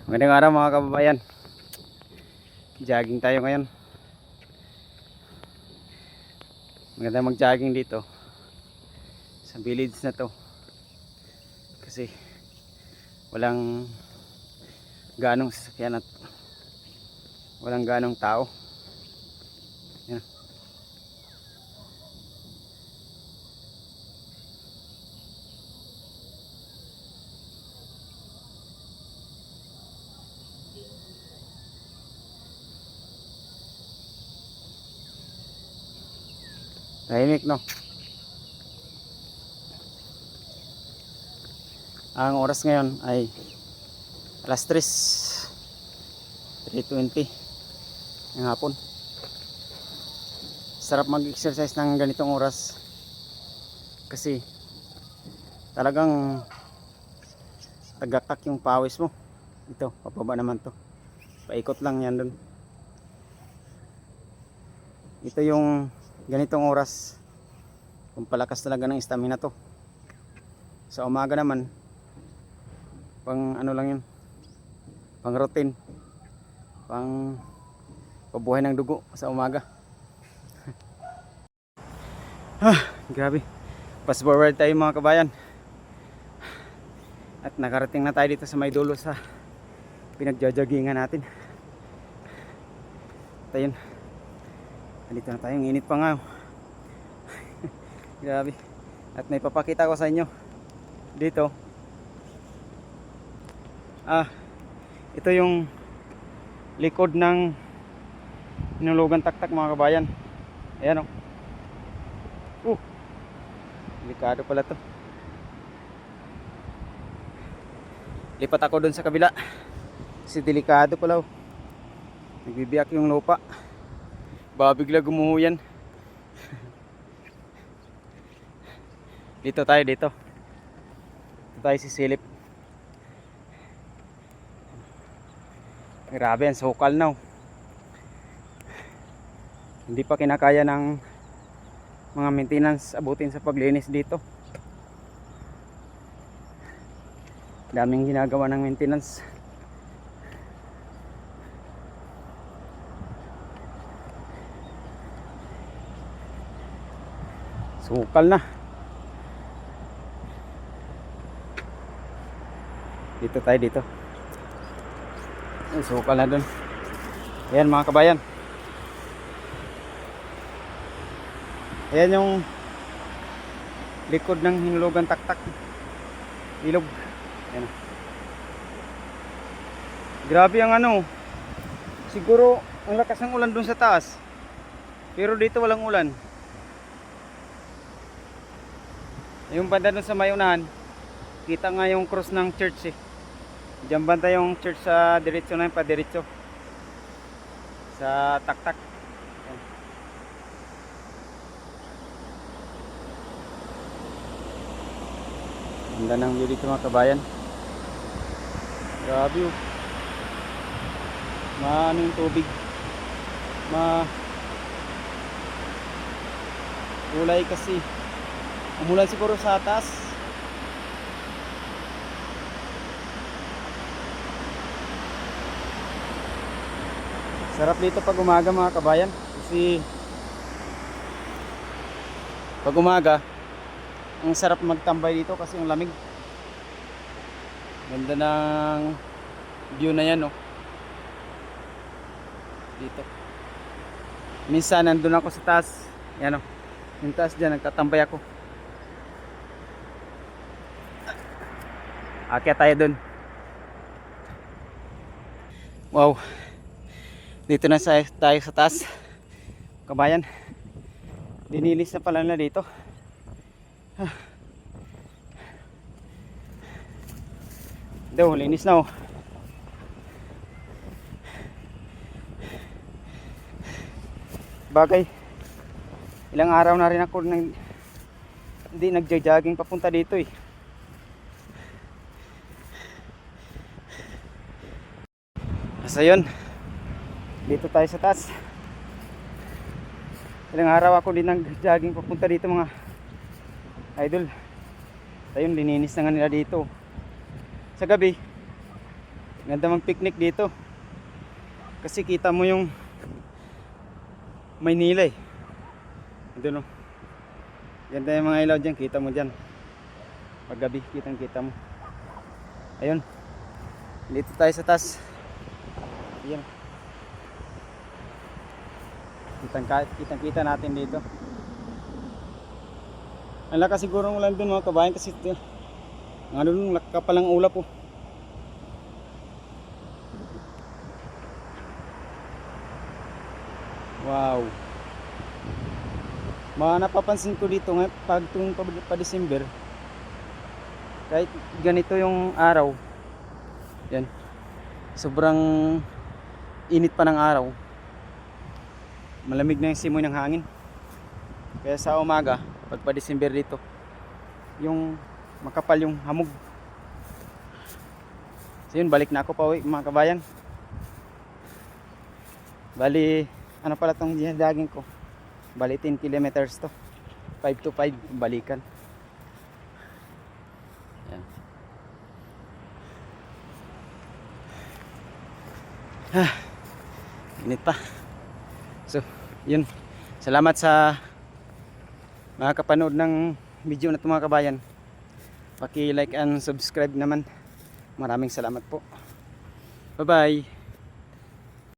Magandang araw mga kababayan. Jogging tayo ngayon. Maganda mag-jogging dito sa village na to. Kasi walang ganong sasakyan at walang ganong tao. Yan. Tahimik, no? Ang oras ngayon ay alas 3:20 ng hapon. Sarap mag-exercise ng ganitong oras kasi talagang tagaktak yung pawis mo. Ito, papaba naman to. Paikot lang yan dun. Ito yung ganitong oras kung palakas talaga ng stamina to. Sa umaga naman pang ano lang yun, pang routine, pang pabuhay ng dugo sa umaga. Grabe, fast forward tayo mga kabayan at nakarating na tayo dito sa may dulo sa pinagjajagingan natin. At ayun, dito na tayo, init pa nga. Grabe. At may papakita ko sa inyo dito. Ito yung likod ng Hinulugan Taktak mga kabayan. Ayan o. Delikado pala to. Lipat ako dun sa kabila kasi delikado pala o. Nagbibiyak yung lupa. Baka bigla gumuho yan. Dito tayo, dito. Dito tayo sisilip. Grabe yan, sukal na. Hindi pa kinakaya ng mga maintenance abutin sa paglinis dito. Daming ginagawa ng maintenance. Sukal na. Dito tayo, dito. Ay, sukal na dun. Ayan mga kabayan. Ayan yung likod ng Hinulugan Taktak. Ilog. Ayan. Grabe ang ano. Siguro ang lakas ng ulan dun sa taas. Pero dito walang ulan. Yung banda dun sa may unahan, kita nga yung cross ng church eh. Diyan banda yung church sa diretso na yun, pa diretso sa Taktak. Ayan. Ganda ng view dito mga kabayan. Grabe oh. Maano yung tubig, kulay kasi umulan siguro sa taas. Sarap dito pag umaga mga kabayan kasi pag umaga ang sarap magtambay dito kasi ang lamig. Ganda ng view na yan oh. Dito minsan nandun ako sa taas, yan oh, yung taas dyan nagtatambay ako. Akyat tayo dun. Wow, dito na tayo sa taas kabayan. Dinilis na pala na dito. Daw, linis na oh. Bagay, ilang araw na rin ako hindi nagja-jogging papunta dito eh. So yun, dito tayo sa taas. Ilang araw ako din nag-jogging papunta dito mga idol. Ayun, lininis na nga nila dito. Sa gabi Ganda mang picnic dito. Kasi kita mo yung Maynila eh. Ito no. Ganda yung mga ilaw dyan. Kita mo dyan. Paggabi, kitang kita mo. Ayun. Dito tayo sa taas. Ayan. Kitang kita natin dito. Ang lakas siguro ng ulan dun mga kabayan kasi ano nung nakapalang ulap po. Wow. Napapansin ko dito nga pag tuwing pa December, kahit ganito yung araw, yan, sobrang init pa ng araw, malamig na yung simoy ng hangin. Kaya sa umaga pag pa December dito, yung makapal yung hamog. So yun, balik na ako pa uwi mga kabayan. Bali ano pala tong dinadaging ko, bali 10 kilometers to, 5 to 5 balikan. Yan. Init pa. So yun, salamat sa mga kapanood ng video na ito mga kabayan. Paki like and subscribe naman. Maraming salamat po. Bye bye.